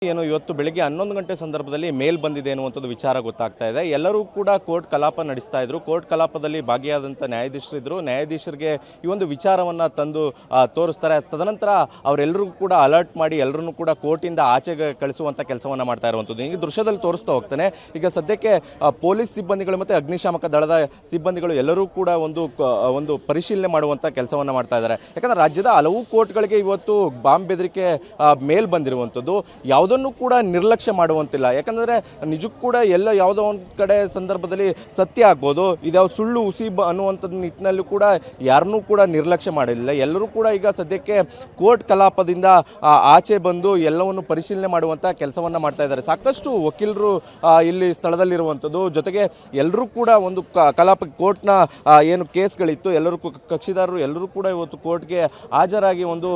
ಏನು ಇವತ್ತು ಬೆಳಿಗ್ಗೆ 11 ಗಂಟೆ ಸಂದರ್ಭದಲ್ಲಿ ಮೇಲ್ ಬಂದಿದೆ ಅನ್ನುವಂಥದ್ದು ವಿಚಾರ ಗೊತ್ತಾಗ್ತಾ ಇದೆ. ಎಲ್ಲರೂ ಕೂಡ ಕೋರ್ಟ್ ಕಲಾಪ ನಡೆಸ್ತಾ ಇದ್ರು. ಕೋರ್ಟ್ ಕಲಾಪದಲ್ಲಿ ಭಾಗಿಯಾದಂಥ ನ್ಯಾಯಾಧೀಶರಿದ್ರು. ನ್ಯಾಯಾಧೀಶರಿಗೆ ಈ ಒಂದು ವಿಚಾರವನ್ನು ತಂದು ತೋರಿಸ್ತಾರೆ. ತದನಂತರ ಅವರೆಲ್ಲರಿಗೂ ಕೂಡ ಅಲರ್ಟ್ ಮಾಡಿ ಎಲ್ಲರನ್ನೂ ಕೂಡ ಕೋರ್ಟಿಂದ ಆಚೆಗೆ ಕಳಿಸುವಂಥ ಕೆಲಸವನ್ನು ಮಾಡ್ತಾ ಇರುವಂಥದ್ದು. ಈಗ ದೃಶ್ಯದಲ್ಲಿ ತೋರಿಸ್ತಾ ಹೋಗ್ತಾನೆ. ಈಗ ಸದ್ಯಕ್ಕೆ ಪೊಲೀಸ್ ಸಿಬ್ಬಂದಿಗಳು ಮತ್ತು ಅಗ್ನಿಶಾಮಕ ದಳದ ಸಿಬ್ಬಂದಿಗಳು ಎಲ್ಲರೂ ಕೂಡ ಒಂದು ಪರಿಶೀಲನೆ ಮಾಡುವಂಥ ಕೆಲಸವನ್ನು ಮಾಡ್ತಾ ಇದ್ದಾರೆ. ಯಾಕಂದರೆ ರಾಜ್ಯದ ಹಲವು ಕೋರ್ಟ್ಗಳಿಗೆ ಇವತ್ತು ಬಾಂಬ್ ಬೆದರಿಕೆ ಮೇಲ್ ಬಂದಿರುವಂಥದ್ದು. ಯಾವುದನ್ನು ಕೂಡ ನಿರ್ಲಕ್ಷ್ಯ ಮಾಡುವಂತಿಲ್ಲ. ಯಾಕಂದರೆ ನಿಜಕ್ಕೂ ಕೂಡ ಯಾವುದೋ ಒಂದು ಕಡೆ ಸಂದರ್ಭದಲ್ಲಿ ಸತ್ಯ ಆಗ್ಬೋದು, ಇದ್ಯಾವ ಸುಳ್ಳು ಹುಸಿ ಅನ್ನುವಂಥದ್ದು ನಿಟ್ಟಿನಲ್ಲೂ ಕೂಡ ಯಾರನ್ನೂ ಕೂಡ ನಿರ್ಲಕ್ಷ್ಯ ಮಾಡಿಲ್ಲ. ಎಲ್ಲರೂ ಕೂಡ ಈಗ ಸದ್ಯಕ್ಕೆ ಕೋರ್ಟ್ ಕಲಾಪದಿಂದ ಆಚೆ ಬಂದು ಎಲ್ಲವನ್ನು ಪರಿಶೀಲನೆ ಮಾಡುವಂಥ ಕೆಲಸವನ್ನು ಮಾಡ್ತಾ ಇದ್ದಾರೆ. ಸಾಕಷ್ಟು ವಕೀಲರು ಇಲ್ಲಿ ಸ್ಥಳದಲ್ಲಿರುವಂಥದ್ದು. ಜೊತೆಗೆ ಎಲ್ಲರೂ ಕೂಡ ಒಂದು ಕಲಾಪ ಕೋರ್ಟ್ನ ಏನು ಕೇಸ್ಗಳಿತ್ತು ಎಲ್ಲರೂ ಕಕ್ಷಿದಾರರು ಎಲ್ಲರೂ ಕೂಡ ಇವತ್ತು ಕೋರ್ಟ್ಗೆ ಹಾಜರಾಗಿ ಒಂದು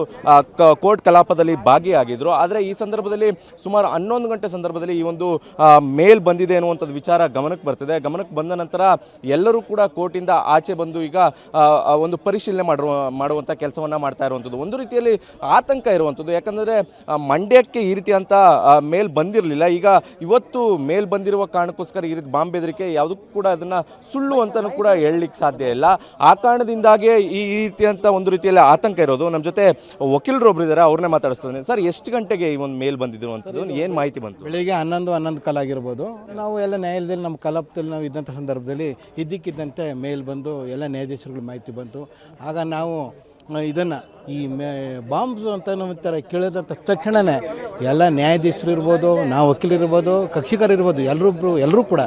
ಕೋರ್ಟ್ ಕಲಾಪದಲ್ಲಿ ಭಾಗಿಯಾಗಿದ್ದರು. ಆದರೆ ಈ ಸಂದರ್ಭದಲ್ಲಿ ಸುಮಾರು 11 ಗಂಟೆ ಸಂದರ್ಭದಲ್ಲಿ ಈ ಒಂದು ಮೇಲ್ ಬಂದಿದೆ ಅನ್ನುವಂಥದ್ದು ವಿಚಾರ ಗಮನಕ್ಕೆ ಬರ್ತಿದೆ. ಗಮನಕ್ಕೆ ಬಂದ ನಂತರ ಎಲ್ಲರೂ ಕೂಡ ಕೋರ್ಟಿಂದ ಆಚೆ ಬಂದು ಈಗ ಒಂದು ಪರಿಶೀಲನೆ ಮಾಡುವಂಥ ಕೆಲಸವನ್ನು ಮಾಡ್ತಾ ಇರುವಂಥದ್ದು. ಒಂದು ರೀತಿಯಲ್ಲಿ ಆತಂಕ ಇರುವಂಥದ್ದು. ಯಾಕಂದರೆ ಮಂಡ್ಯಕ್ಕೆ ಈ ರೀತಿ ಅಂತ ಮೇಲ್ ಬಂದಿರಲಿಲ್ಲ. ಈಗ ಇವತ್ತು ಮೇಲ್ ಬಂದಿರುವ ಕಾರಣಕ್ಕೋಸ್ಕರ ಈ ರೀತಿ ಬಾಂಬ್ ಬೆದರಿಕೆ ಯಾವುದಕ್ಕೂ ಕೂಡ ಅದನ್ನು ಸುಳ್ಳು ಅಂತಲೂ ಕೂಡ ಹೇಳಲಿಕ್ಕೆ ಸಾಧ್ಯ ಇಲ್ಲ. ಆ ಕಾರಣದಿಂದಾಗಿ ಈ ರೀತಿಯಂಥ ಒಂದು ರೀತಿಯಲ್ಲಿ ಆತಂಕ ಇರೋದು. ನಮ್ಮ ಜೊತೆ ವಕೀಲರು ಒಬ್ಬರು ಇದ್ದಾರೆ, ಅವ್ರನ್ನೇ ಮಾತಾಡಿಸ್ತಾನೆ. ಸರ್, ಎಷ್ಟು ಗಂಟೆಗೆ ಈ ಒಂದು ಮೇಲ್ ಬಂದಿರುವಂಥದ್ದು, ಏನು ಮಾಹಿತಿ ಬಂತು? ಬೆಳಿಗ್ಗೆ 11 ಕಾಲಾಗಿರ್ಬೋದು. ನಾವು ಎಲ್ಲ ನ್ಯಾಯಾಲಯದಲ್ಲಿ ನಮ್ಮ ಕಲಾಪದಲ್ಲಿ ನಾವು ಇದ್ದಂಥ ಸಂದರ್ಭದಲ್ಲಿ ಇದ್ದಕ್ಕಿದ್ದಂತೆ ಮೇಲ್ ಬಂದು ಎಲ್ಲ ನ್ಯಾಯಾಧೀಶರುಗಳ ಮಾಹಿತಿ ಬಂತು. ಆಗ ನಾವು ಇದನ್ನು ಈ ಬಾಂಬ್ಸ್ ಅಂತ ನಮ್ಮ ಕೇಳಿದಂಥ ತಕ್ಷಣವೇ ಎಲ್ಲ ನ್ಯಾಯಾಧೀಶರು ಇರ್ಬೋದು, ನಾವು ವಕೀಲರಿರ್ಬೋದು, ಕಕ್ಷಿಕರಿರ್ಬೋದು, ಎಲ್ಲರೂ ಕೂಡ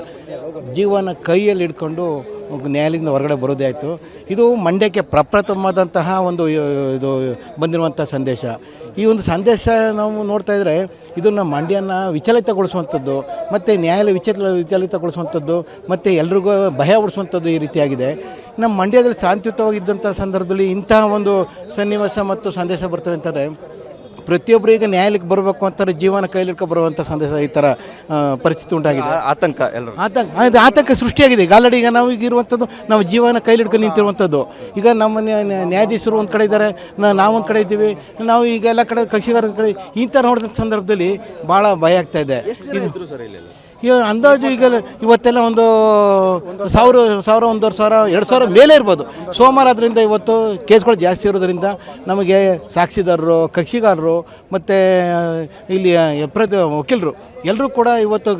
ಜೀವನ ಕೈಯಲ್ಲಿ ಹಿಡ್ಕೊಂಡು ನ್ಯಾಯಾಲಯದಿಂದ ಹೊರಗಡೆ ಬರೋದೇ ಆಯಿತು. ಇದು ಮಂಡ್ಯಕ್ಕೆ ಪ್ರಪ್ರಥಮವಾದಂತಹ ಒಂದು ಇದು ಬಂದಿರುವಂಥ ಸಂದೇಶ. ಈ ಒಂದು ಸಂದೇಶ ನಾವು ನೋಡ್ತಾ ಇದ್ದರೆ ಇದನ್ನು ಮಂಡ್ಯನ ವಿಚಲಿತಗೊಳಿಸುವಂಥದ್ದು ಮತ್ತು ನ್ಯಾಯಾಲಯ ವಿಚಲಿತಗೊಳಿಸುವಂಥದ್ದು ಮತ್ತು ಎಲ್ರಿಗೂ ಭಯ ಉಡಿಸುವಂಥದ್ದು ಈ ರೀತಿಯಾಗಿದೆ. ನಮ್ಮ ಮಂಡ್ಯದಲ್ಲಿ ಶಾಂತಿಯುತವಾಗಿದ್ದಂಥ ಸಂದರ್ಭದಲ್ಲಿ ಇಂತಹ ಒಂದು ಸನ್ನಿವೇಶ ಮತ್ತು ಸಂದೇಶ ಬರ್ತದೆ ಅಂತಂದರೆ ಪ್ರತಿಯೊಬ್ಬರು ಈಗ ನ್ಯಾಯಾಲಯಕ್ಕೆ ಬರಬೇಕು ಅಂತಾರೆ, ಜೀವನ ಕೈಲಿಡ್ಕೊ ಬರುವಂಥ ಸಂದೇಶ ಈ ಥರ ಪರಿಸ್ಥಿತಿ ಉಂಟಾಗಿದೆ. ಆತಂಕ ಸೃಷ್ಟಿಯಾಗಿದೆ. ಈಗ ಆಲ್ರೆಡಿ ಈಗ ನಾವು ಈಗ ಇರುವಂಥದ್ದು ನಾವು ಜೀವನ ಕೈಲಿಡ್ಕೊಂಡು ನಿಂತಿರುವಂಥದ್ದು. ಈಗ ನಮ್ಮ ನ್ಯಾಯಾಧೀಶರು ಒಂದು ಕಡೆ ಇದ್ದಾರೆ, ನಾವೊಂದು ಕಡೆ ಇದ್ದೀವಿ, ನಾವು ಈಗ ಎಲ್ಲ ಕಡೆ ಕಕ್ಷಿಗಾರ ಕಡೆ ಈ ಥರ ನೋಡಿದ ಸಂದರ್ಭದಲ್ಲಿ ಭಾಳ ಭಯ ಆಗ್ತಾ ಇದೆ. ಈಗ ಅಂದಾಜು ಈಗ ಇವತ್ತೆಲ್ಲ ಒಂದು 1000, 1,500, 2,000 ಮೇಲೆ ಇರ್ಬೋದು. ಸೋಮವಾರ ಆದ್ದರಿಂದ ಇವತ್ತು ಕೇಸ್ಗಳು ಜಾಸ್ತಿ ಇರೋದ್ರಿಂದ ನಮಗೆ ಸಾಕ್ಷಿದಾರರು, ಕಕ್ಷಿಗಾರರು ಮತ್ತು ಇಲ್ಲಿ ವಕೀಲರು ಎಲ್ಲರೂ ಕೂಡ ಇವತ್ತು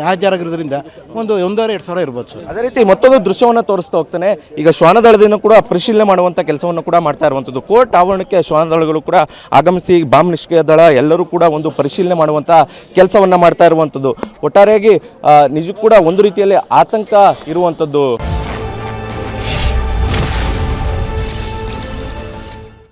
ಹಾಜರಾಗಿರೋದ್ರಿಂದ 1,500-2,000 ಇರ್ಬೋದು ಸರ್. ಅದೇ ರೀತಿ ಮತ್ತೊಂದು ದೃಶ್ಯವನ್ನು ತೋರಿಸ್ತಾ ಹೋಗ್ತಾನೆ. ಈಗ ಶ್ವಾನದಳದಿಂದ ಕೂಡ ಪರಿಶೀಲನೆ ಮಾಡುವಂಥ ಕೆಲಸವನ್ನು ಕೂಡ ಮಾಡ್ತಾ ಇರುವಂಥದ್ದು. ಕೋರ್ಟ್ ಆವರಣಕ್ಕೆ ಶ್ವಾನದಳಗಳು ಕೂಡ ಆಗಮಿಸಿ ಬಾಂಬ್ ನಿಷ್ಕ್ರಿಯ ದಳ ಎಲ್ಲರೂ ಕೂಡ ಒಂದು ಪರಿಶೀಲನೆ ಮಾಡುವಂಥ ಕೆಲಸವನ್ನು ಮಾಡ್ತಾ ಇರುವಂಥದ್ದು. ಒಟ್ಟಾರೆಯಾಗಿ ನಿಜಕ್ಕೂ ಕೂಡ ಒಂದು ರೀತಿಯಲ್ಲಿ ಆತಂಕ ಇರುವಂಥದ್ದು.